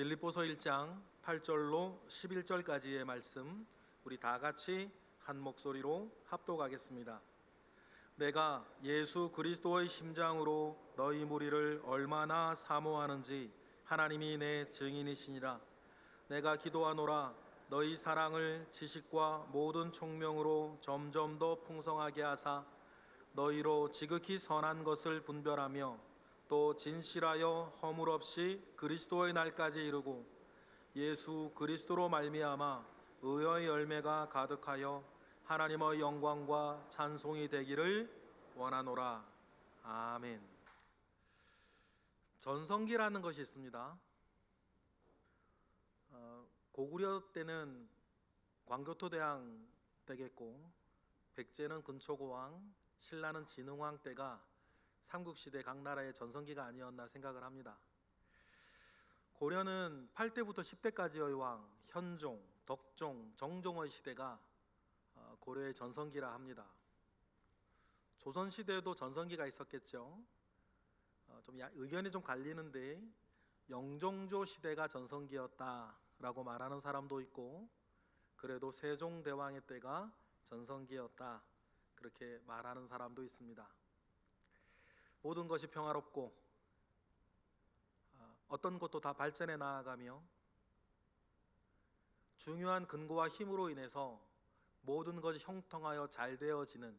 빌립보서 1장 8절로 11절까지의 말씀, 우리 다 같이 한 목소리로 합독하겠습니다. 내가 예수 그리스도의 심장으로 너희 무리를 얼마나 사모하는지 하나님이 내 증인이시니라. 내가 기도하노라. 너희 사랑을 지식과 모든 총명으로 점점 더 풍성하게 하사 너희로 지극히 선한 것을 분별하며 또 진실하여 허물 없이 그리스도의 날까지 이르고 예수 그리스도로 말미암아 의의 열매가 가득하여 하나님의 영광과 찬송이 되기를 원하노라. 아멘. 전성기라는 것이 있습니다. 고구려 때는 광교토대왕 때겠고, 백제는 근초고왕, 신라는 진흥왕 때가 삼국시대 각 나라의 전성기가 아니었나 생각을 합니다. 고려는 8대부터 10대까지의 왕, 현종, 덕종, 정종의 시대가 고려의 전성기라 합니다. 조선시대에도 전성기가 있었겠죠. 의견이 좀 갈리는데 영종조 시대가 전성기였다라고 말하는 사람도 있고, 그래도 세종대왕의 때가 전성기였다 그렇게 말하는 사람도 있습니다. 모든 것이 평화롭고 어떤 것도 다 발전해 나아가며 중요한 근거와 힘으로 인해서 모든 것이 형통하여 잘 되어지는,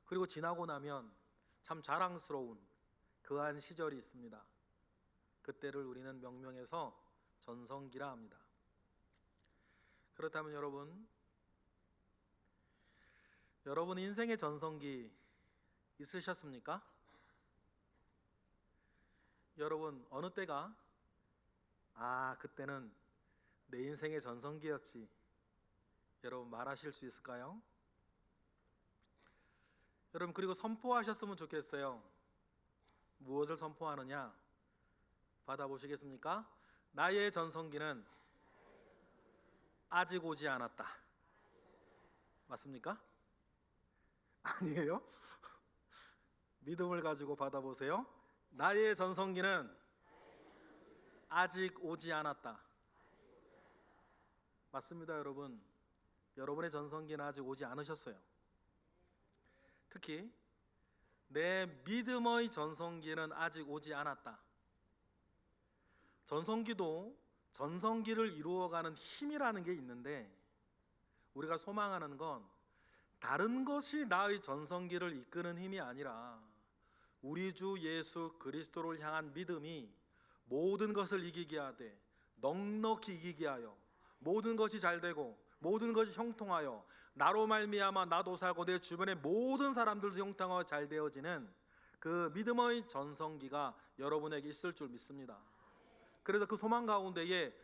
그리고 지나고 나면 참 자랑스러운 그한 시절이 있습니다. 그때를 우리는 명명해서 전성기라 합니다. 그렇다면 여러분 인생의 전성기 있으셨습니까? 여러분 어느 때가 그때는 내 인생의 전성기였지, 여러분 말하실 수 있을까요? 여러분 그리고 선포하셨으면 좋겠어요. 무엇을 선포하느냐? 받아보시겠습니까? 나의 전성기는 아직 오지 않았다. 맞습니까? 아니에요? 믿음을 가지고 받아보세요. 나의 전성기는 아직 오지 않았다. 맞습니다, 여러분. 여러분의 전성기는 아직 오지 않으셨어요. 특히 내 믿음의 전성기는 아직 오지 않았다. 전성기도 전성기를 이루어가는 힘이라는 게 있는데, 우리가 소망하는 건 다른 것이 나의 전성기를 이끄는 힘이 아니라 우리 주 예수 그리스도를 향한 믿음이 모든 것을 이기게 하되 넉넉히 이기게 하여 모든 것이 잘되고 모든 것이 형통하여 나로 말미암아 나도 살고 내 주변의 모든 사람들도 형통하여 잘 되어지는 그 믿음의 전성기가 여러분에게 있을 줄 믿습니다. 그래서 그 소망 가운데에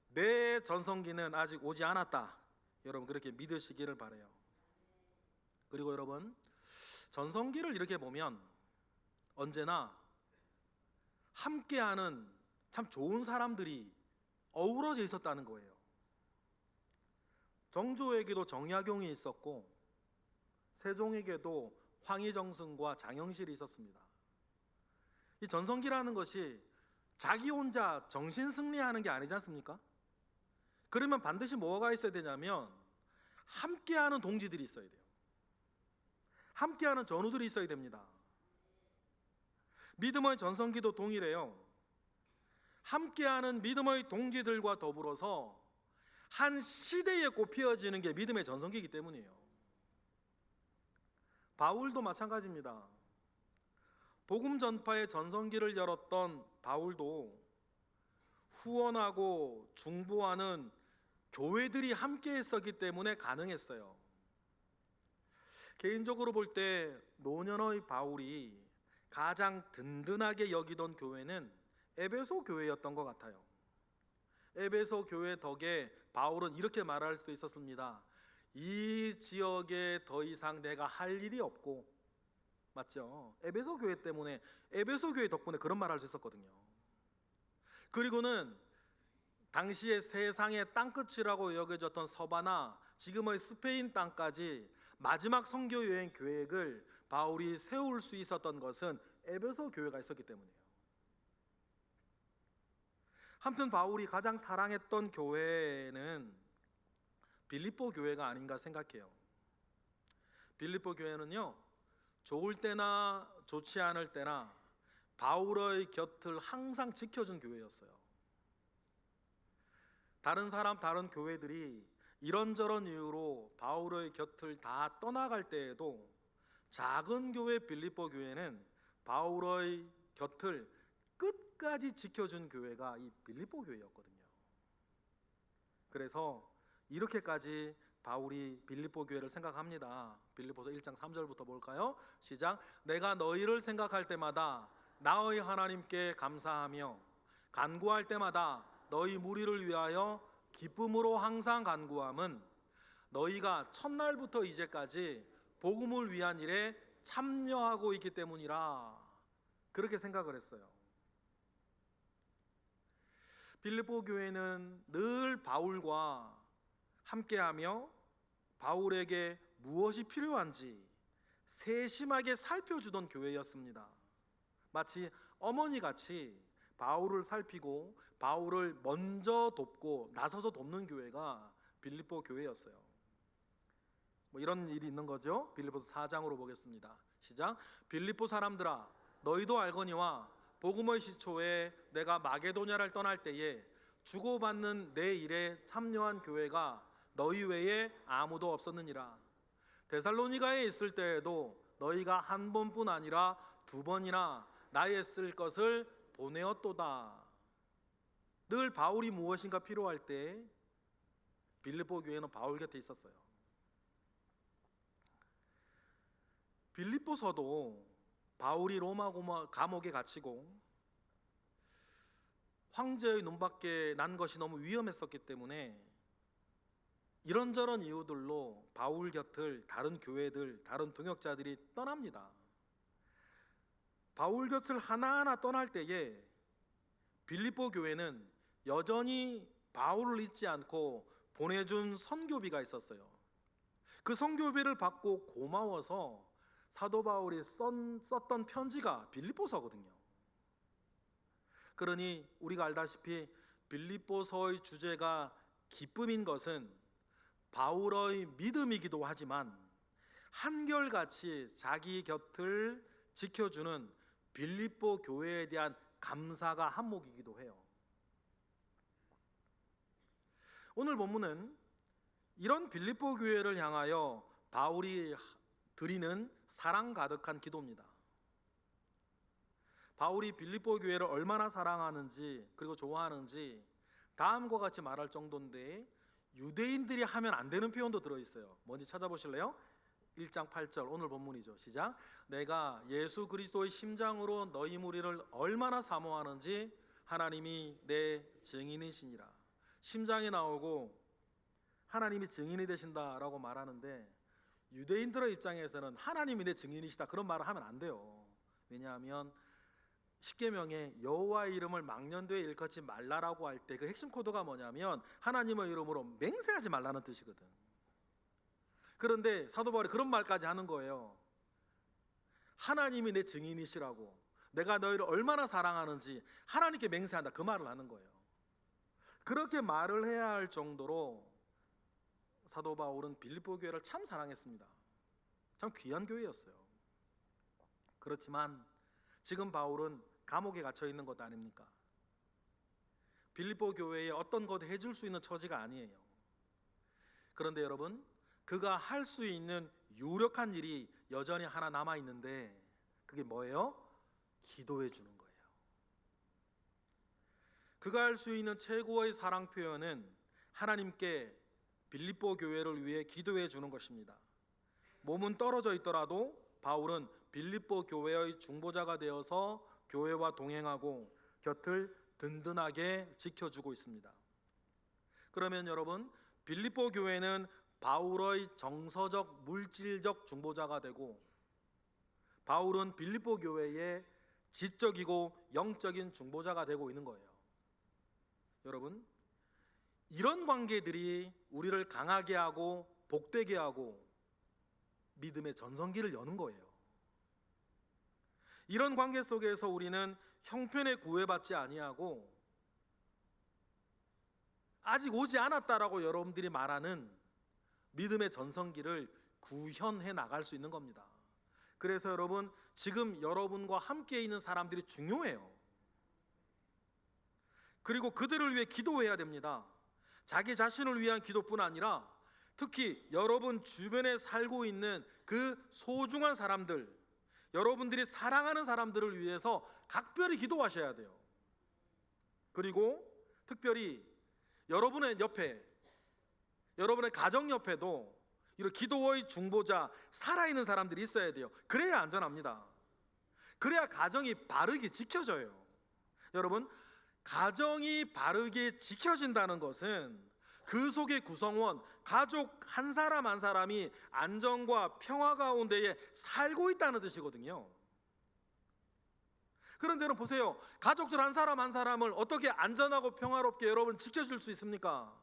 내 전성기는 아직 오지 않았다, 여러분 그렇게 믿으시기를 바라요. 그리고 여러분, 전성기를 이렇게 보면 언제나 함께하는 참 좋은 사람들이 어우러져 있었다는 거예요. 정조에게도 정약용이 있었고, 세종에게도 황희정승과 장영실이 있었습니다. 이 전성기라는 것이 자기 혼자 정신승리하는 게 아니지 않습니까? 그러면 반드시 뭐가 있어야 되냐면 함께하는 동지들이 있어야 돼요. 함께하는 전우들이 있어야 됩니다. 믿음의 전성기도 동일해요. 함께하는 믿음의 동지들과 더불어서 한 시대에 꽃피어지는 게 믿음의 전성기이기 때문이에요. 바울도 마찬가지입니다. 복음 전파의 전성기를 열었던 바울도 후원하고 중보하는 교회들이 함께 했었기 때문에 가능했어요. 개인적으로 볼 때 노년의 바울이 가장 든든하게 여기던 교회는 에베소 교회였던 것 같아요. 에베소 교회 덕에 바울은 이렇게 말할 수도 있었습니다. 이 지역에 더 이상 내가 할 일이 없고, 맞죠? 에베소 교회 때문에, 에베소 교회 덕분에 그런 말을 할 수 있었거든요. 그리고는 당시에 세상의 땅끝이라고 여겨졌던 서바나, 지금의 스페인 땅까지 마지막 선교 여행 계획을 바울이 세울 수 있었던 것은 에베소 교회가 있었기 때문이에요. 한편 바울이 가장 사랑했던 교회는 빌립보 교회가 아닌가 생각해요. 빌립보 교회는요, 좋을 때나 좋지 않을 때나 바울의 곁을 항상 지켜준 교회였어요. 다른 교회들이 이런저런 이유로 바울의 곁을 다 떠나갈 때에도 작은 교회 빌립보 교회는 바울의 곁을 끝까지 지켜준 교회가 이 빌립보 교회였거든요. 그래서 이렇게까지 바울이 빌립보 교회를 생각합니다. 빌립보서 1장 3절부터 볼까요? 시작. 내가 너희를 생각할 때마다 나의 하나님께 감사하며 간구할 때마다 너희 무리를 위하여 기쁨으로 항상 간구함은 너희가 첫날부터 이제까지 복음을 위한 일에 참여하고 있기 때문이라. 그렇게 생각을 했어요. 빌립보 교회는 늘 바울과 함께하며 바울에게 무엇이 필요한지 세심하게 살펴주던 교회였습니다. 마치 어머니같이 바울을 살피고 바울을 먼저 돕고 나서서 돕는 교회가 빌립보 교회였어요. 이런 일이 있는 거죠. 빌립보서 4장으로 보겠습니다. 시작. 빌립보 사람들아, 너희도 알거니와 복음의 시초에 내가 마게도냐를 떠날 때에 주고받는 내 일에 참여한 교회가 너희 외에 아무도 없었느니라. 데살로니가에 있을 때에도 너희가 한 번뿐 아니라 두 번이나 나의 쓸 것을 보내었도다. 늘 바울이 무엇인가 필요할 때 빌립보 교회는 바울 곁에 있었어요. 빌립보서도 바울이 로마 감옥에 갇히고 황제의 눈밖에 난 것이 너무 위험했었기 때문에 이런저런 이유들로 바울 곁을 다른 교회들, 다른 동역자들이 떠납니다. 바울 곁을 하나하나 떠날 때에 빌립보 교회는 여전히 바울을 잊지 않고 보내준 선교비가 있었어요. 그 선교비를 받고 고마워서 사도 바울이 썼던 편지가 빌립보서거든요. 그러니 우리가 알다시피 빌립보서의 주제가 기쁨인 것은 바울의 믿음이기도 하지만 한결같이 자기 곁을 지켜주는 빌립보 교회에 대한 감사가 한몫이기도 해요. 오늘 본문은 이런 빌립보 교회를 향하여 바울이 드리는 사랑 가득한 기도입니다. 바울이 빌립보 교회를 얼마나 사랑하는지 그리고 좋아하는지 다음과 같이 말할 정도인데 유대인들이 하면 안 되는 표현도 들어있어요. 뭔지 찾아보실래요? 1장 8절 오늘 본문이죠. 시작. 내가 예수 그리스도의 심장으로 너희 무리를 얼마나 사모하는지 하나님이 내 증인이시니라. 심장이 나오고 하나님이 증인이 되신다라고 말하는데 유대인들의 입장에서는 하나님이 내 증인이시다 그런 말을 하면 안 돼요. 왜냐하면 십계명에 여호와의 이름을 망년도에 일컫지 말라라고 할 때 그 핵심 코드가 뭐냐면 하나님의 이름으로 맹세하지 말라는 뜻이거든. 그런데 사도 바울이 그런 말까지 하는 거예요. 하나님이 내 증인이시라고, 내가 너희를 얼마나 사랑하는지 하나님께 맹세한다 그 말을 하는 거예요. 그렇게 말을 해야 할 정도로 사도 바울은 빌립보 교회를 참 사랑했습니다. 참 귀한 교회였어요. 그렇지만 지금 바울은 감옥에 갇혀 있는 것 아닙니까? 빌립보 교회에 어떤 것 해줄 수 있는 처지가 아니에요. 그런데 여러분, 그가 할 수 있는 유력한 일이 여전히 하나 남아 있는데 그게 뭐예요? 기도해 주는 거예요. 그가 할 수 있는 최고의 사랑 표현은 하나님께 빌립보 교회를 위해 기도해 주는 것입니다. 몸은 떨어져 있더라도 바울은 빌립보 교회의 중보자가 되어서 교회와 동행하고 곁을 든든하게 지켜주고 있습니다. 그러면 여러분, 빌립보 교회는 바울의 정서적 물질적 중보자가 되고 바울은 빌립보 교회의 지적이고 영적인 중보자가 되고 있는 거예요. 여러분, 이런 관계들이 우리를 강하게 하고 복되게 하고 믿음의 전성기를 여는 거예요. 이런 관계 속에서 우리는 형편에 구애받지 아니하고 아직 오지 않았다라고 여러분들이 말하는 믿음의 전성기를 구현해 나갈 수 있는 겁니다. 그래서 여러분, 지금 여러분과 함께 있는 사람들이 중요해요. 그리고 그들을 위해 기도해야 됩니다. 자기 자신을 위한 기도뿐 아니라 특히 여러분 주변에 살고 있는 그 소중한 사람들, 여러분들이 사랑하는 사람들을 위해서 각별히 기도하셔야 돼요. 그리고 특별히 여러분의 옆에, 여러분의 가정 옆에도 이런 기도의 중보자, 살아있는 사람들이 있어야 돼요. 그래야 안전합니다. 그래야 가정이 바르게 지켜져요. 여러분, 가정이 바르게 지켜진다는 것은 그 속의 구성원, 가족 한 사람 한 사람이 안정과 평화 가운데에 살고 있다는 뜻이거든요. 그런데 여러분 보세요. 가족들 한 사람 한 사람을 어떻게 안전하고 평화롭게 여러분 지켜줄 수 있습니까?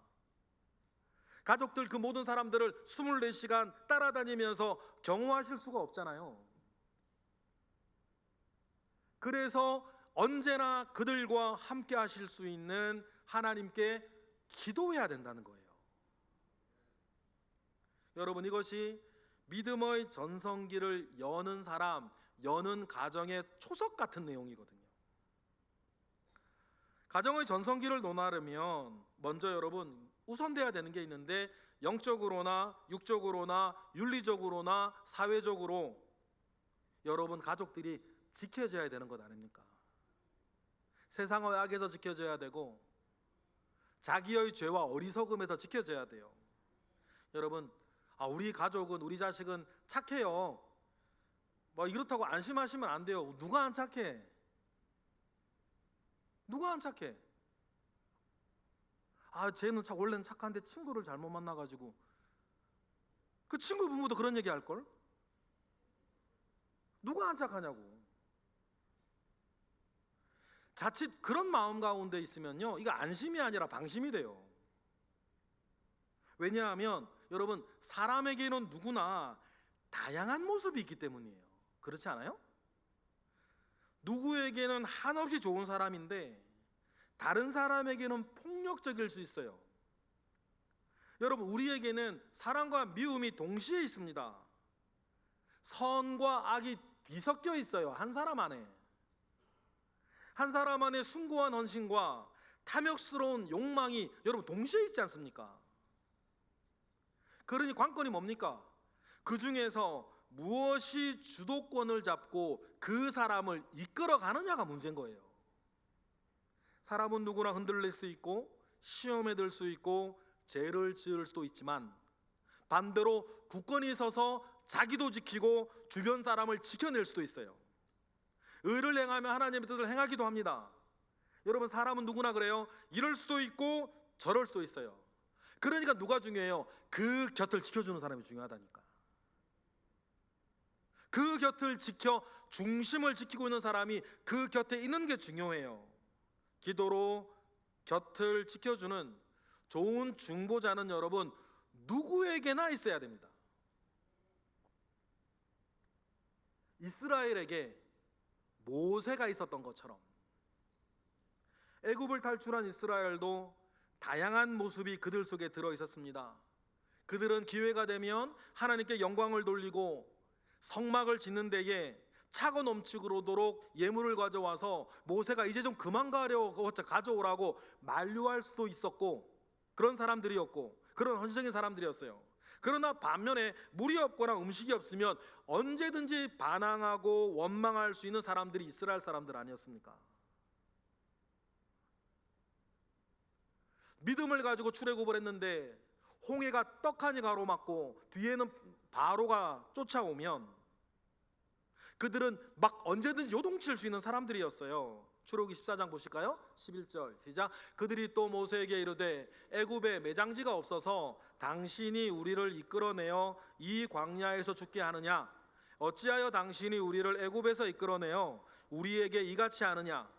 가족들 그 모든 사람들을 24시간 따라다니면서 경호하실 수가 없잖아요. 그래서 언제나 그들과 함께 하실 수 있는 하나님께 기도해야 된다는 거예요. 여러분, 이것이 믿음의 전성기를 여는 사람, 여는 가정의 초석 같은 내용이거든요. 가정의 전성기를 논하려면 먼저 여러분 우선돼야 되는 게 있는데, 영적으로나 육적으로나 윤리적으로나 사회적으로 여러분 가족들이 지켜져야 되는 것 아닙니까? 세상의 악에서 지켜져야 되고 자기의 죄와 어리석음에서 지켜져야 돼요. 여러분, 우리 가족은, 우리 자식은 착해요, 뭐 이렇다고 안심하시면 안 돼요. 누가 안 착해? 누가 안 착해? 쟤는 원래는 착한데 친구를 잘못 만나가지고. 그 친구 부모도 그런 얘기 할걸? 누가 안 착하냐고. 자칫 그런 마음 가운데 있으면요, 이거 안심이 아니라 방심이 돼요. 왜냐하면 여러분, 사람에게는 누구나 다양한 모습이 있기 때문이에요. 그렇지 않아요? 누구에게는 한없이 좋은 사람인데 다른 사람에게는 폭력적일 수 있어요. 여러분, 우리에게는 사랑과 미움이 동시에 있습니다. 선과 악이 뒤섞여 있어요. 한 사람 안에. 한 사람 안에 숭고한 헌신과 탐욕스러운 욕망이 여러분 동시에 있지 않습니까? 그러니 관건이 뭡니까? 그 중에서 무엇이 주도권을 잡고 그 사람을 이끌어 가느냐가 문제인 거예요. 사람은 누구나 흔들릴 수 있고 시험에 들 수 있고 죄를 지을 수도 있지만, 반대로 굳건히 서서 자기도 지키고 주변 사람을 지켜낼 수도 있어요. 의를 행하며 하나님의 뜻을 행하기도 합니다. 여러분, 사람은 누구나 그래요. 이럴 수도 있고 저럴 수도 있어요. 그러니까 누가 중요해요? 그 곁을 지켜주는 사람이 중요하다니까. 그 곁을 지켜 중심을 지키고 있는 사람이 그 곁에 있는 게 중요해요. 기도로 곁을 지켜주는 좋은 중보자는 여러분 누구에게나 있어야 됩니다. 이스라엘에게 모세가 있었던 것처럼 애굽을 탈출한 이스라엘도 다양한 모습이 그들 속에 들어 있었습니다. 그들은 기회가 되면 하나님께 영광을 돌리고 성막을 짓는 데에 차고 넘치도록 예물을 가져와서 모세가 이제 좀 그만 가져오라고 만류할 수도 있었고, 그런 사람들이었고 그런 헌신적인 사람들이었어요. 그러나 반면에 물이 없거나 음식이 없으면 언제든지 반항하고 원망할 수 있는 사람들이 이스라엘 사람들 아니었습니까? 믿음을 가지고 출애굽을 했는데 홍해가 떡하니 가로막고 뒤에는 바로가 쫓아오면 그들은 막 언제든지 요동칠 수 있는 사람들이었어요. 출애굽기 14장 보실까요? 11절 시작. 그들이 또 모세에게 이르되 애굽에 매장지가 없어서 당신이 우리를 이끌어내어 이 광야에서 죽게 하느냐? 어찌하여 당신이 우리를 애굽에서 이끌어내어 우리에게 이같이 하느냐?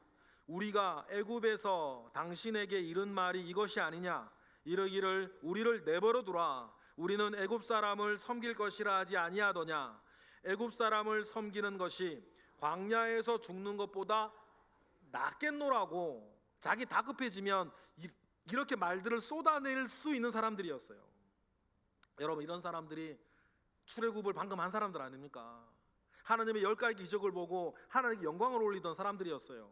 우리가 애굽에서 당신에게 이른 말이 이것이 아니냐? 이르기를 우리를 내버려 두라. 우리는 애굽 사람을 섬길 것이라 하지 아니하더냐? 애굽 사람을 섬기는 것이 광야에서 죽는 것보다 낫겠노라고. 자기 다급해지면 이렇게 말들을 쏟아낼 수 있는 사람들이었어요. 여러분, 이런 사람들이 출애굽을 방금 한 사람들 아닙니까? 하나님의 10가지 기적을 보고 하나님께 영광을 올리던 사람들이었어요.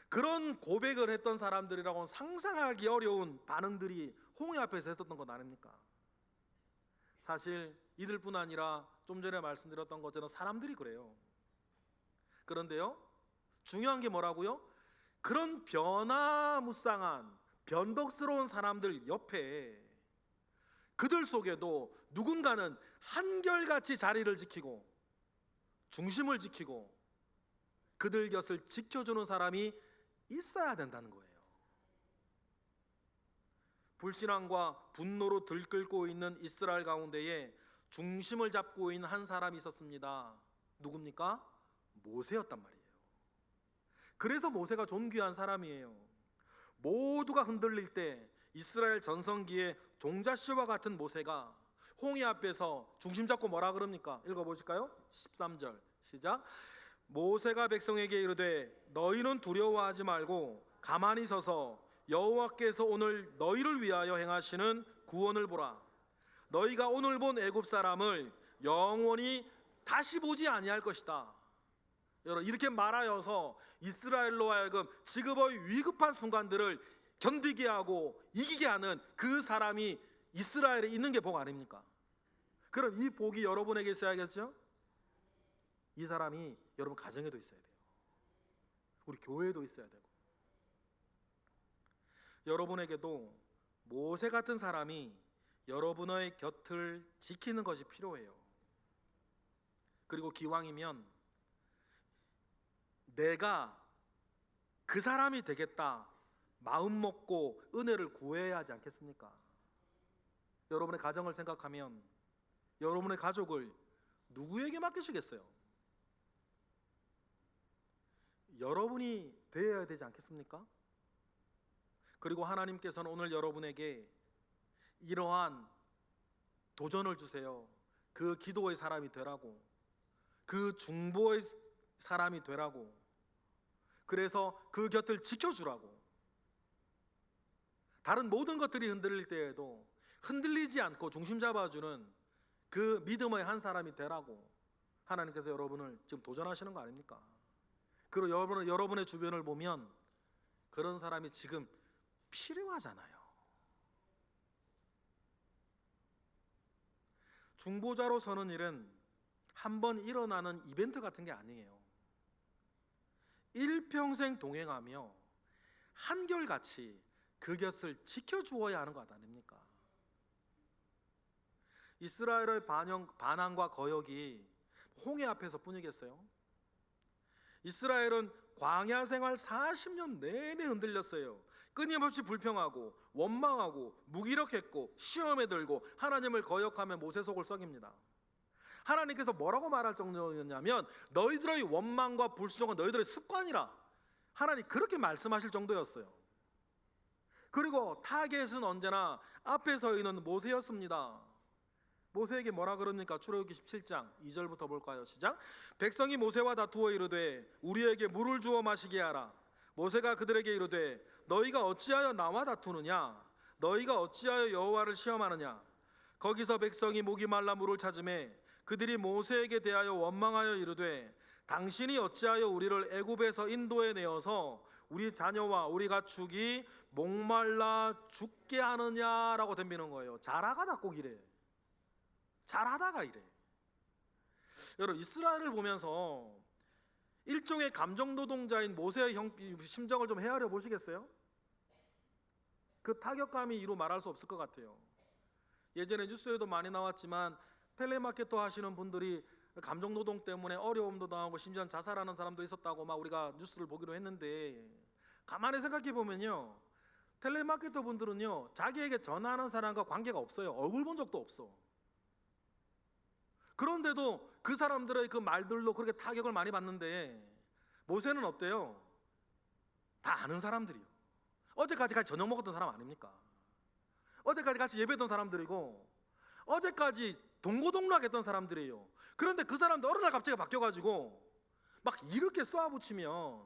그런 고백을 했던 사람들이라고는 상상하기 어려운 반응들이 홍해 앞에서 했었던 것 아닙니까? 사실 이들뿐 아니라 좀 전에 말씀드렸던 것처럼 사람들이 그래요. 그런데요, 중요한 게 뭐라고요? 그런 변화무쌍한 변덕스러운 사람들 옆에 그들 속에도 누군가는 한결같이 자리를 지키고 중심을 지키고 그들 곁을 지켜주는 사람이 있어야 된다는 거예요. 불신앙과 분노로 들끓고 있는 이스라엘 가운데에 중심을 잡고 있는 한 사람이 있었습니다. 누굽니까? 모세였단 말이에요. 그래서 모세가 존귀한 사람이에요. 모두가 흔들릴 때 이스라엘 전성기의 종자씨와 같은 모세가 홍해 앞에서 중심 잡고 뭐라 그럽니까? 읽어보실까요? 13절 시작. 모세가 백성에게 이르되 너희는 두려워하지 말고 가만히 서서 여호와께서 오늘 너희를 위하여 행하시는 구원을 보라. 너희가 오늘 본 애굽 사람을 영원히 다시 보지 아니할 것이다. 여러분, 이렇게 말하여서 이스라엘로 하여금 지금의 위급한 순간들을 견디게 하고 이기게 하는 그 사람이 이스라엘에 있는 게 복 아닙니까? 그럼 이 복이 여러분에게 있어야겠죠? 이 사람이 여러분 가정에도 있어야 돼요. 우리 교회에도 있어야 되고, 여러분에게도 모세 같은 사람이 여러분의 곁을 지키는 것이 필요해요. 그리고 기왕이면 내가 그 사람이 되겠다 마음 먹고 은혜를 구해야 하지 않겠습니까? 여러분의 가정을 생각하면 여러분의 가족을 누구에게 맡기시겠어요? 여러분이 되어야 되지 않겠습니까? 그리고 하나님께서는 오늘 여러분에게 이러한 도전을 주세요. 그 기도의 사람이 되라고, 그 중보의 사람이 되라고, 그래서 그 곁을 지켜주라고. 다른 모든 것들이 흔들릴 때에도 흔들리지 않고 중심 잡아주는 그 믿음의 한 사람이 되라고 하나님께서 여러분을 지금 도전하시는 거 아닙니까? 그리고 여러분의 주변을 보면 그런 사람이 지금 필요하잖아요. 중보자로 서는 일은 한 번 일어나는 이벤트 같은 게 아니에요. 일평생 동행하며 한결같이 그 곁을 지켜주어야 하는 것 아닙니까? 이스라엘의 반항과 거역이 홍해 앞에서 뿐이겠어요? 이스라엘은 광야 생활 40년 내내 흔들렸어요. 끊임없이 불평하고 원망하고 무기력했고 시험에 들고 하나님을 거역하며 모세 속을 썩입니다. 하나님께서 뭐라고 말할 정도였냐면 너희들의 원망과 불순종은 너희들의 습관이라, 하나님 그렇게 말씀하실 정도였어요. 그리고 타겟은 언제나 앞에 서 있는 모세였습니다. 모세에게 뭐라 그럽니까? 출애굽기 17장 2절부터 볼까요? 시작. 백성이 모세와 다투어 이르되 우리에게 물을 주어 마시게 하라. 모세가 그들에게 이르되 너희가 어찌하여 나와 다투느냐? 너희가 어찌하여 여호와를 시험하느냐? 거기서 백성이 목이 말라 물을 찾으매 그들이 모세에게 대하여 원망하여 이르되 당신이 어찌하여 우리를 애굽에서 인도해 내어서 우리 자녀와 우리 가축이 목말라 죽게 하느냐라고 덤비는 거예요. 잘하다가 꼭 이래. 잘하다가 이래. 여러분, 이스라엘을 보면서 일종의 감정노동자인 모세의 심정을 좀 헤아려 보시겠어요? 그 타격감이 이루 말할 수 없을 것 같아요. 예전에 뉴스에도 많이 나왔지만 텔레마케터 하시는 분들이 감정노동 때문에 어려움도 당하고 심지어 자살하는 사람도 있었다고 막 우리가 뉴스를 보기로 했는데, 가만히 생각해 보면요, 텔레마케터 분들은요 자기에게 전화하는 사람과 관계가 없어요. 얼굴 본 적도 없어. 그런데도 그 사람들의 그 말들로 그렇게 타격을 많이 받는데, 모세는 어때요? 다 아는 사람들이요. 어제까지 같이 저녁 먹었던 사람 아닙니까? 어제까지 같이 예배했던 사람들이고 어제까지 동고동락했던 사람들이에요. 그런데 그 사람들 어느 날 갑자기 바뀌어가지고 막 이렇게 쏘아붙이면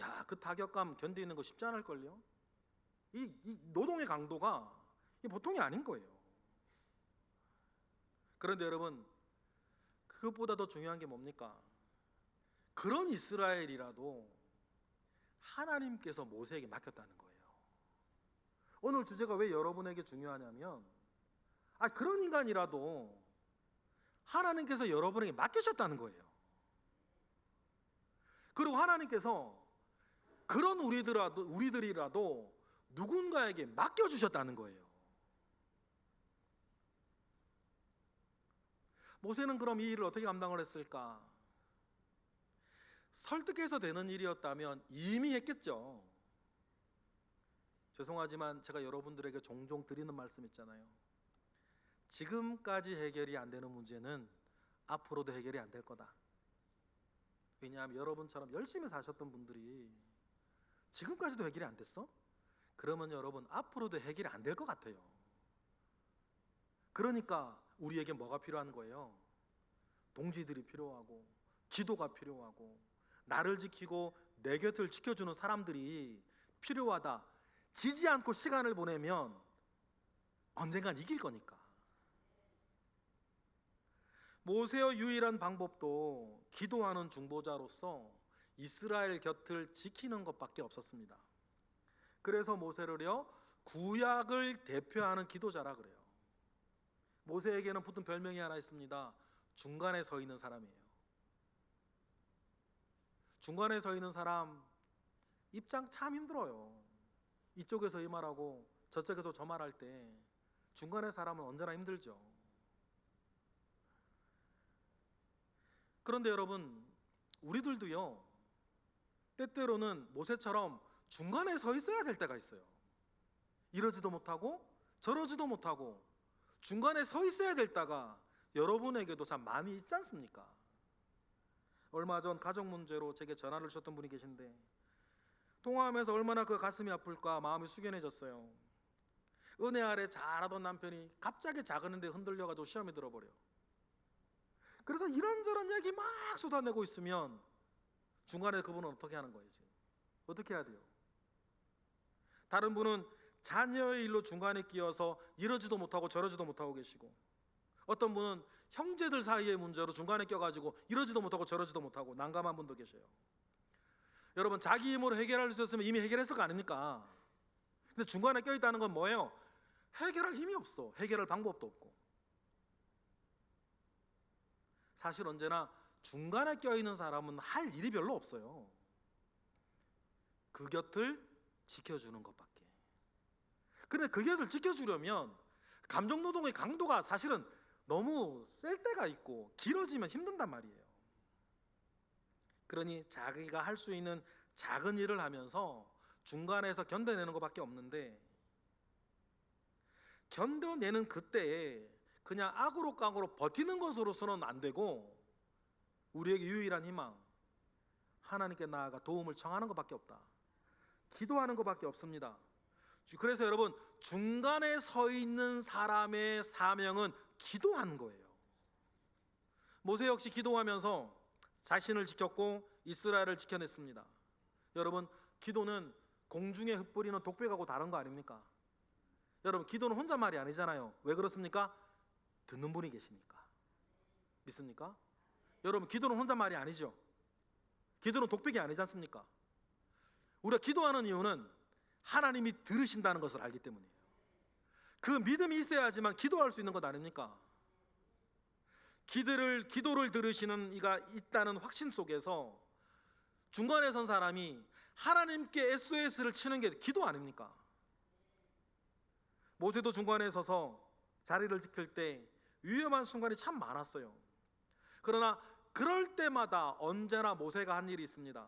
야, 그 타격감 견디는 거 쉽지 않을걸요? 이 노동의 강도가 보통이 아닌 거예요. 그런데 여러분, 그것보다 더 중요한 게 뭡니까? 그런 이스라엘이라도 하나님께서 모세에게 맡겼다는 거예요. 오늘 주제가 왜 여러분에게 중요하냐면, 그런 인간이라도 하나님께서 여러분에게 맡기셨다는 거예요. 그리고 하나님께서 그런 우리들이라도 누군가에게 맡겨주셨다는 거예요. 모세는 그럼 이 일을 어떻게 감당을 했을까? 설득해서 되는 일이었다면 이미 했겠죠. 죄송하지만 제가 여러분들에게 종종 드리는 말씀 있잖아요. 지금까지 해결이 안 되는 문제는 앞으로도 해결이 안 될 거다. 왜냐하면 여러분처럼 열심히 사셨던 분들이 지금까지도 해결이 안 됐어? 그러면 여러분 앞으로도 해결이 안 될 것 같아요. 그러니까 우리에게 뭐가 필요한 거예요? 동지들이 필요하고, 기도가 필요하고, 나를 지키고 내 곁을 지켜주는 사람들이 필요하다. 지지 않고 시간을 보내면 언젠간 이길 거니까. 모세의 유일한 방법도 기도하는 중보자로서 이스라엘 곁을 지키는 것밖에 없었습니다. 그래서 모세를요, 구약을 대표하는 기도자라 그래요. 모세에게는 붙은 별명이 하나 있습니다. 중간에 서 있는 사람이에요. 중간에 서 있는 사람 입장 참 힘들어요. 이쪽에서 이 말하고 저쪽에서 저 말할 때 중간에 사람은 언제나 힘들죠. 그런데 여러분, 우리들도요, 때때로는 모세처럼 중간에 서 있어야 될 때가 있어요. 이러지도 못하고 저러지도 못하고 중간에 서 있어야 될 때가 여러분에게도 참 많이 있지 않습니까? 얼마 전 가족 문제로 제게 전화를 주셨던 분이 계신데, 통화하면서 얼마나 그 가슴이 아플까 마음이 숙연해졌어요. 은혜 아래 잘하던 남편이 갑자기 작은데 흔들려가지고 시험에 들어버려. 그래서 이런저런 얘기 막 쏟아내고 있으면 중간에 그분은 어떻게 하는 거예요? 지금 어떻게 해야 돼요? 다른 분은 자녀의 일로 중간에 끼어서 이러지도 못하고 저러지도 못하고 계시고, 어떤 분은 형제들 사이의 문제로 중간에 껴가지고 이러지도 못하고 저러지도 못하고 난감한 분도 계셔요. 여러분, 자기 힘으로 해결할 수 있었으면 이미 해결했을 거 아닙니까? 근데 중간에 껴있다는 건 뭐예요? 해결할 힘이 없어. 해결할 방법도 없고. 사실 언제나 중간에 껴있는 사람은 할 일이 별로 없어요. 그 곁을 지켜주는 것밖에. 근데 그 곁을 지켜주려면 감정노동의 강도가 사실은 너무 셀 때가 있고 길어지면 힘든단 말이에요. 그러니 자기가 할 수 있는 작은 일을 하면서 중간에서 견뎌내는 것밖에 없는데, 견뎌내는 그때에 그냥 악으로 깡으로 버티는 것으로서는 안 되고, 우리에게 유일한 희망, 하나님께 나아가 도움을 청하는 것밖에 없다. 기도하는 것밖에 없습니다. 그래서 여러분, 중간에 서 있는 사람의 사명은 기도하는 거예요. 모세 역시 기도하면서 자신을 지켰고 이스라엘을 지켜냈습니다. 여러분, 기도는 공중에 흩뿌리는 독백하고 다른 거 아닙니까? 여러분, 기도는 혼잣말이 아니잖아요. 왜 그렇습니까? 듣는 분이 계시니까. 믿습니까? 여러분, 기도는 혼잣말이 아니죠. 기도는 독백이 아니지 않습니까? 우리가 기도하는 이유는 하나님이 들으신다는 것을 알기 때문이에요. 그 믿음이 있어야지만 기도할 수 있는 것 아닙니까? 기도를 들으시는 이가 있다는 확신 속에서 중간에 선 사람이 하나님께 SOS를 치는 게 기도 아닙니까? 모세도 중간에 서서 자리를 지킬 때 위험한 순간이 참 많았어요. 그러나 그럴 때마다 언제나 모세가 한 일이 있습니다.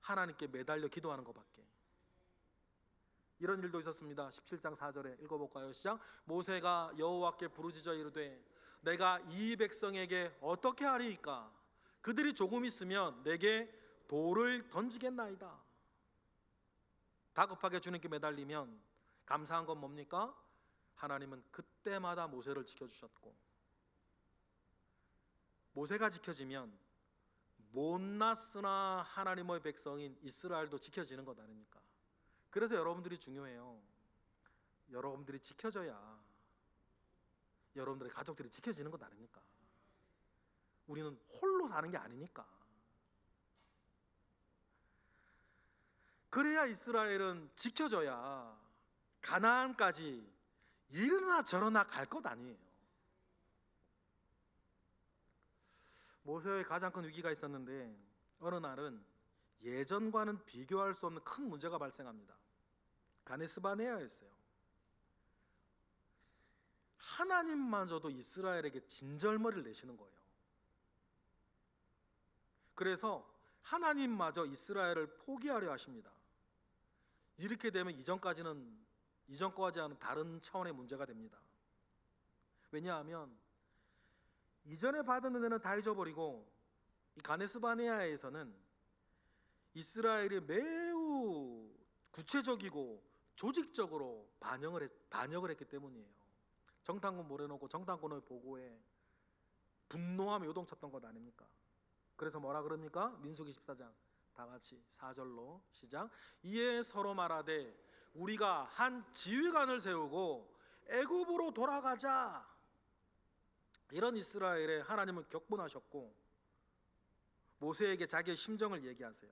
하나님께 매달려 기도하는 것밖에. 이런 일도 있었습니다. 17장 4절에 읽어볼까요? 시작. 모세가 여호와께 부르짖어 이르되 내가 이 백성에게 어떻게 하리이까? 그들이 조금 있으면 내게 돌을 던지겠나이다. 다급하게 주님께 매달리면 감사한 건 뭡니까? 하나님은 그때마다 모세를 지켜주셨고, 모세가 지켜지면 못났으나 하나님의 백성인 이스라엘도 지켜지는 것 아닙니까? 그래서 여러분들이 중요해요. 여러분들이 지켜져야 여러분들의 가족들이 지켜지는 것 아닙니까? 우리는 홀로 사는 게 아니니까. 그래야 이스라엘은 지켜져야 가나안까지 이러나 저러나 갈 것 아니에요. 모세의 가장 큰 위기가 있었는데 어느 날은 예전과는 비교할 수 없는 큰 문제가 발생합니다. 가데스바네아였어요. 하나님마저도 이스라엘에게 진절머리를 내시는 거예요. 그래서 하나님마저 이스라엘을 포기하려 하십니다. 이렇게 되면 이전까지는 다른 차원의 문제가 됩니다. 왜냐하면 이전에 받은 은혜는 다 잊어버리고 이 가데스바네아에서는 이스라엘이 매우 구체적이고 조직적으로 반역을 했기 때문이에요. 정탐꾼 모래놓고 정탐꾼의 보고에 분노하며 요동쳤던 것 아닙니까? 그래서 뭐라 그럽니까? 민수기 14장 다 같이 4절로 시작. 이에 서로 말하되 우리가 한 지휘관을 세우고 애굽으로 돌아가자. 이런 이스라엘에 하나님은 격분하셨고 모세에게 자기의 심정을 얘기하세요.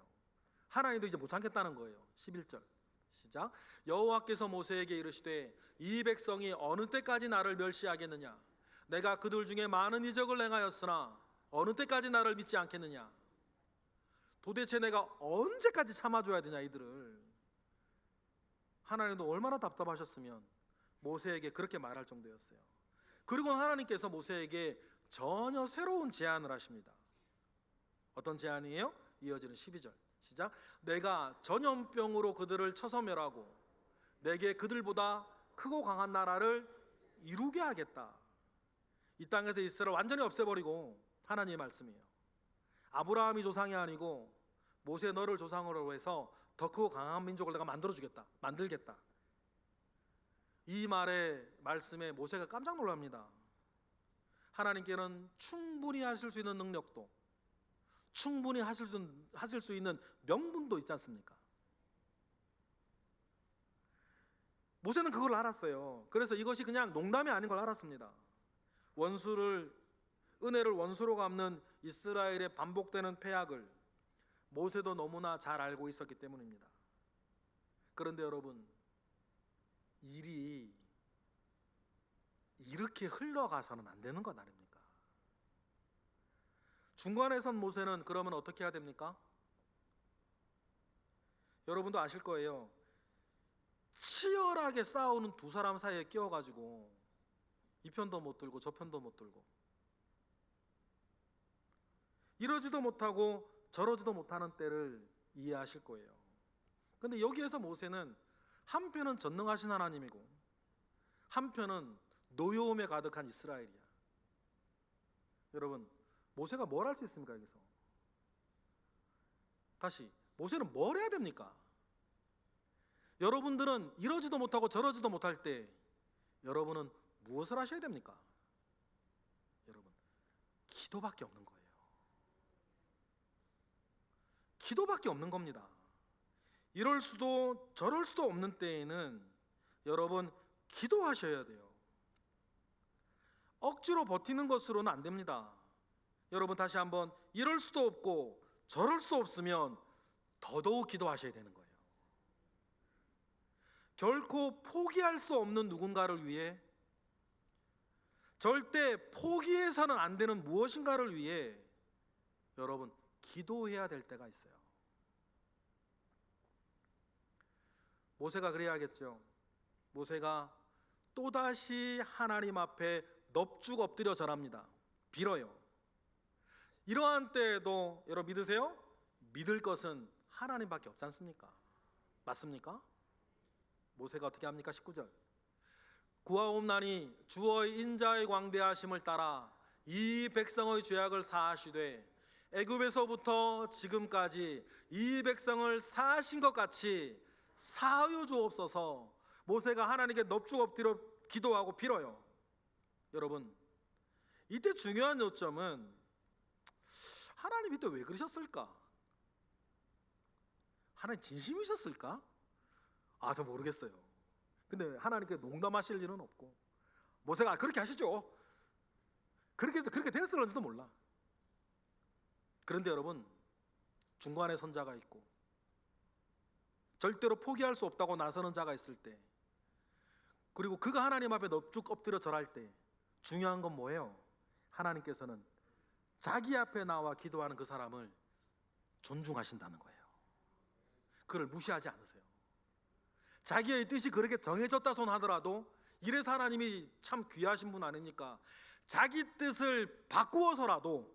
하나님도 이제 못 참겠다는 거예요. 11절 시작. 여호와께서 모세에게 이르시되 이 백성이 어느 때까지 나를 멸시하겠느냐? 내가 그들 중에 많은 이적을 행하였으나 어느 때까지 나를 믿지 않겠느냐? 도대체 내가 언제까지 참아줘야 되냐 이들을. 하나님도 얼마나 답답하셨으면 모세에게 그렇게 말할 정도였어요. 그리고 하나님께서 모세에게 전혀 새로운 제안을 하십니다. 어떤 제안이에요? 이어지는 12절 시작. 내가 전염병으로 그들을 쳐서 멸하고 내게 그들보다 크고 강한 나라를 이루게 하겠다. 이 땅에서 이스라엘을 완전히 없애버리고, 하나님의 말씀이에요. 아브라함이 조상이 아니고 모세 너를 조상으로 해서 더 크고 강한 민족을 내가 만들겠다. 이 말씀에 모세가 깜짝 놀랍니다. 하나님께는 충분히 하실 수 있는 능력도, 충분히 하실 수 있는 명분도 있지 않습니까? 모세는 그걸 알았어요. 그래서 이것이 그냥 농담이 아닌 걸 알았습니다. 은혜를 원수로 갚는 이스라엘의 반복되는 패악을 모세도 너무나 잘 알고 있었기 때문입니다. 그런데 여러분, 일이 이렇게 흘러가서는 안 되는 것 아닙니까? 중간에 선 모세는 그러면 어떻게 해야 됩니까? 여러분도 아실 거예요. 치열하게 싸우는 두 사람 사이에 끼어가지고 이 편도 못 들고 저 편도 못 들고 이러지도 못하고 저러지도 못하는 때를 이해하실 거예요. 그런데 여기에서 모세는 한편은 전능하신 하나님이고 한편은 노여움에 가득한 이스라엘이야. 여러분, 모세가 뭘 할 수 있습니까? 여기서 다시, 모세는 뭘 해야 됩니까? 여러분들은 이러지도 못하고 저러지도 못할 때 여러분은 무엇을 하셔야 됩니까? 여러분, 기도밖에 없는 거예요. 기도밖에 없는 겁니다. 이럴 수도 저럴 수도 없는 때에는 여러분 기도하셔야 돼요. 억지로 버티는 것으로는 안 됩니다. 여러분, 다시 한번, 이럴 수도 없고 저럴 수도 없으면 더더욱 기도하셔야 되는 거예요. 결코 포기할 수 없는 누군가를 위해, 절대 포기해서는 안 되는 무엇인가를 위해 여러분 기도해야 될 때가 있어요. 모세가 그래야겠죠. 모세가 또다시 하나님 앞에 넙죽 엎드려 절합니다. 빌어요. 이러한 때에도 여러분 믿으세요? 믿을 것은 하나님밖에 없지 않습니까? 맞습니까? 모세가 어떻게 합니까? 19절 구하옵나니 주의 인자의 광대하심을 따라 이 백성의 죄악을 사하시되 애굽에서부터 지금까지 이 백성을 사하신 것 같이 사하여 주옵소서. 모세가 하나님께 넙죽 엎드려 기도하고 빌어요. 여러분, 이때 중요한 요점은 하나님이 또 왜 그러셨을까? 하나님 진심이셨을까? 저 모르겠어요. 근데 하나님께 농담하실 일은 없고, 모세가 그렇게 하시죠. 그렇게 됐을런지도 몰라. 그런데 여러분, 중간에 선자가 있고 절대로 포기할 수 없다고 나서는 자가 있을 때, 그리고 그가 하나님 앞에 넙죽 엎드려 절할 때 중요한 건 뭐예요? 하나님께서는 자기 앞에 나와 기도하는 그 사람을 존중하신다는 거예요. 그를 무시하지 않으세요. 자기의 뜻이 그렇게 정해졌다 손 하더라도, 이래서 하나님이 참 귀하신 분 아닙니까? 자기 뜻을 바꾸어서라도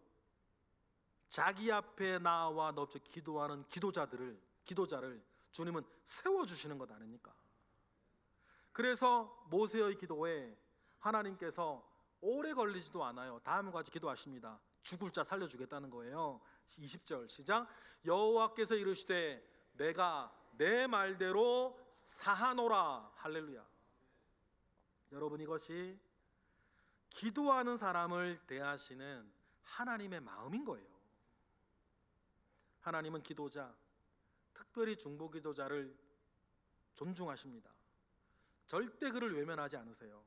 자기 앞에 나와 넙죽 기도하는 기도자를 주님은 세워주시는 것 아닙니까? 그래서 모세의 기도에 하나님께서 오래 걸리지도 않아요. 다음과 같이 기도하십니다. 죽을 자 살려주겠다는 거예요. 20절 시작. 여호와께서 이르시되 내가 내 말대로 사하노라. 할렐루야. 여러분, 이것이 기도하는 사람을 대하시는 하나님의 마음인 거예요. 하나님은 기도자, 특별히 중보기도자를 존중하십니다. 절대 그를 외면하지 않으세요.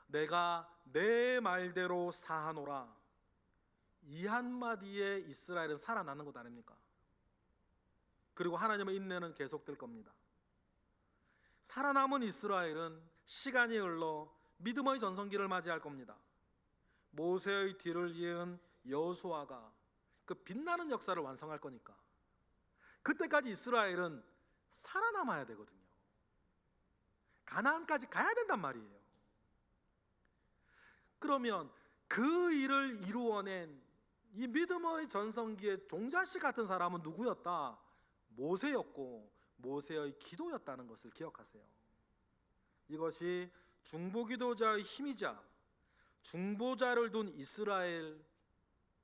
내가 내 말대로 사하노라. 이 한마디에 이스라엘은 살아나는 것 아닙니까? 그리고 하나님의 인내는 계속될 겁니다. 살아남은 이스라엘은 시간이 흘러 믿음의 전성기를 맞이할 겁니다. 모세의 뒤를 이은 여호수아가 그 빛나는 역사를 완성할 거니까 그때까지 이스라엘은 살아남아야 되거든요. 가나안까지 가야 된단 말이에요. 그러면 그 일을 이루어낸 이 믿음의 전성기의 종자씨 같은 사람은 누구였다? 모세였고, 모세의 기도였다는 것을 기억하세요. 이것이 중보기도자의 힘이자 중보자를 둔 이스라엘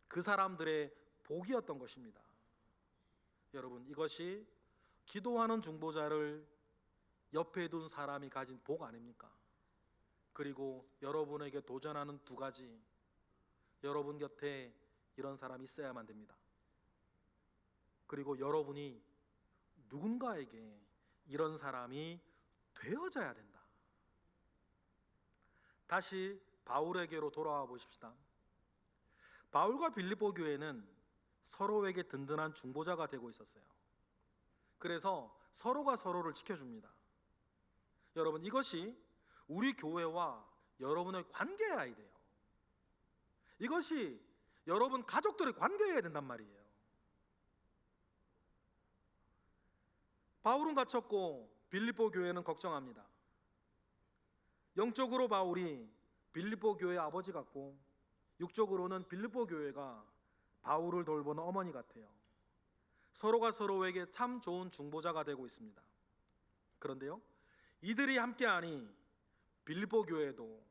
그 사람들의 복이었던 것입니다. 여러분, 이것이 기도하는 중보자를 옆에 둔 사람이 가진 복 아닙니까? 그리고 여러분에게 도전하는 두 가지, 여러분 곁에 이런 사람이 있어야만 됩니다. 그리고 여러분이 누군가에게 이런 사람이 되어져야 된다. 다시 바울에게로 돌아와 보십시다. 바울과 빌립보 교회는 서로에게 든든한 중보자가 되고 있었어요. 그래서 서로가 서로를 지켜줍니다. 여러분, 이것이 우리 교회와 여러분의 관계여야 돼요. 이것이 여러분 가족들의 관계여야 된단 말이에요. 바울은 갇혔고 빌립보 교회는 걱정합니다. 영적으로 바울이 빌립보 교회의 아버지 같고, 육적으로는 빌립보 교회가 바울을 돌보는 어머니 같아요. 서로가 서로에게 참 좋은 중보자가 되고 있습니다. 그런데요, 이들이 함께하니 빌립보 교회도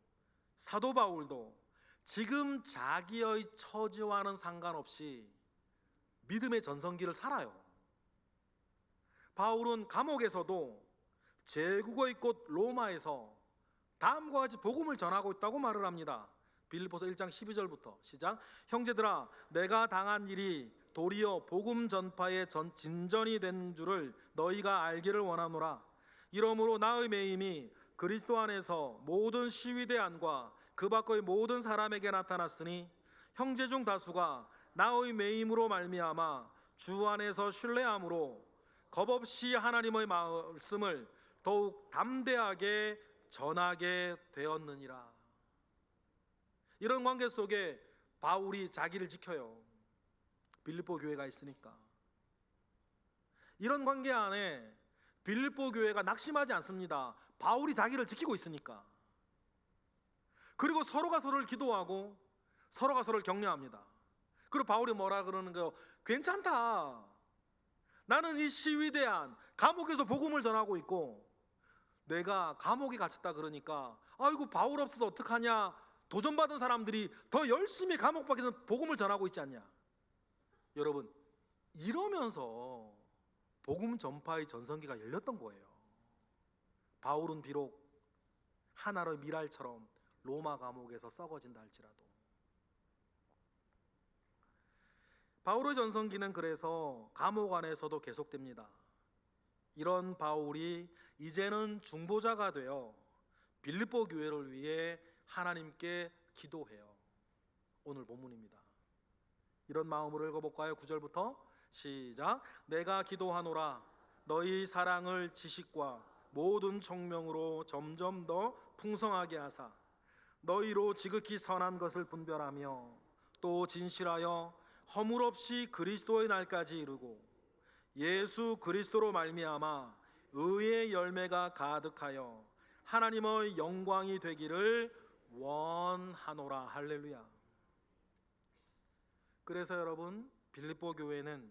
사도 바울도 지금 자기의 처지와는 상관없이 믿음의 전성기를 살아요. 바울은 감옥에서도 제국의 꽃 로마에서 다음과 같이 복음을 전하고 있다고 말을 합니다. 빌립보서 1장 12절부터 시작. 형제들아, 내가 당한 일이 도리어 복음 전파의 진전이 된 줄을 너희가 알기를 원하노라. 이러므로 나의 매임이 그리스도 안에서 모든 시위대 안과 그 밖의 모든 사람에게 나타났으니 형제 중 다수가 나의 매임으로 말미암아 주 안에서 신뢰함으로 겁없이 하나님의 말씀을 더욱 담대하게 전하게 되었느니라. 이런 관계 속에 바울이 자기를 지켜요. 빌립보 교회가 있으니까. 이런 관계 안에 빌립보 교회가 낙심하지 않습니다. 바울이 자기를 지키고 있으니까. 그리고 서로가 서로를 기도하고 서로가 서로를 격려합니다. 그리고 바울이 뭐라 그러는 거예요? 괜찮다. 나는 이 시위대 안 감옥에서 복음을 전하고 있고, 내가 감옥에 갇혔다 그러니까 아이고 바울 없어서 어떡하냐, 도전받은 사람들이 더 열심히 감옥 밖에서 복음을 전하고 있지 않냐. 여러분, 이러면서 복음 전파의 전성기가 열렸던 거예요. 바울은 비록 하나의 미랄처럼 로마 감옥에서 썩어진다 할지라도. 바울의 전성기는 그래서 감옥 안에서도 계속됩니다. 이런 바울이 이제는 중보자가 되어 빌립보 교회를 위해 하나님께 기도해요. 오늘 본문입니다. 이런 마음으로 읽어볼까요? 9절부터 시작. 내가 기도하노라 너희 사랑을 지식과 모든 총명으로 점점 더 풍성하게 하사 너희로 지극히 선한 것을 분별하며 또 진실하여 허물 없이 그리스도의 날까지 이르고 예수 그리스도로 말미암아 의의 열매가 가득하여 하나님의 영광이 되기를 원하노라. 할렐루야. 그래서 여러분, 빌립보 교회는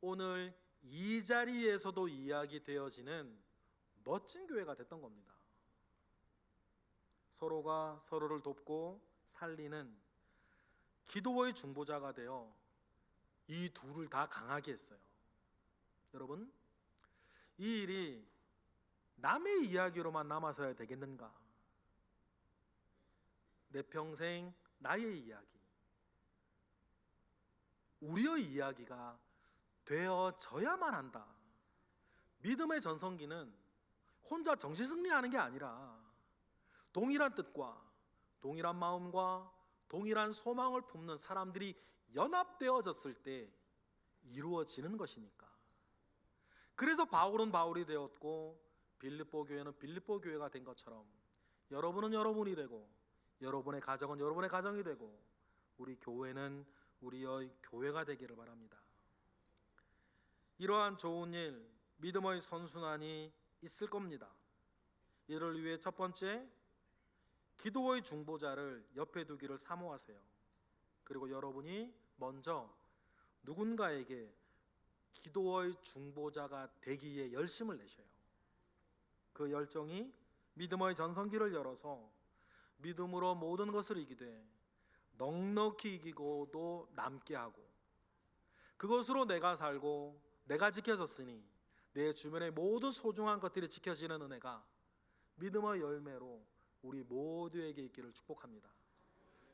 오늘 이 자리에서도 이야기되어지는 멋진 교회가 됐던 겁니다. 서로가 서로를 돕고 살리는 기도의 중보자가 되어 이 둘을 다 강하게 했어요. 여러분, 이 일이 남의 이야기로만 남아서야 되겠는가? 내 평생 나의 이야기, 우리의 이야기가 되어져야만 한다. 믿음의 전성기는 혼자 정신승리하는 게 아니라 동일한 뜻과 동일한 마음과 동일한 소망을 품는 사람들이 연합되어졌을 때 이루어지는 것이니까. 그래서 바울은 바울이 되었고 빌립보 교회는 빌립보 교회가 된 것처럼 여러분은 여러분이 되고 여러분의 가정은 여러분의 가정이 되고 우리 교회는 우리의 교회가 되기를 바랍니다. 이러한 좋은 일, 믿음의 선순환이 있을 겁니다. 이를 위해 첫 번째, 기도의 중보자를 옆에 두기를 사모하세요. 그리고 여러분이 먼저 누군가에게 기도의 중보자가 되기에 열심을 내셔요. 그 열정이 믿음의 전성기를 열어서 믿음으로 모든 것을 이기되 넉넉히 이기고도 남게 하고 그것으로 내가 살고 내가 지켜졌으니 내 주변의 모든 소중한 것들이 지켜지는 은혜가 믿음의 열매로 우리 모두에게 있기를 축복합니다.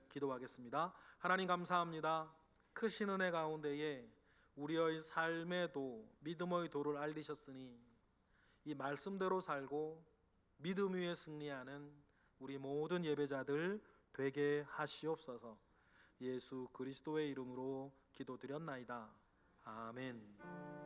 기도하겠습니다. 하나님 감사합니다. 크신 은혜 가운데에 우리의 삶의 도, 믿음의 도를 알리셨으니 이 말씀대로 살고 믿음 위에 승리하는 우리 모든 예배자들 되게 하시옵소서. 예수 그리스도의 이름으로 기도드렸나이다. 아멘.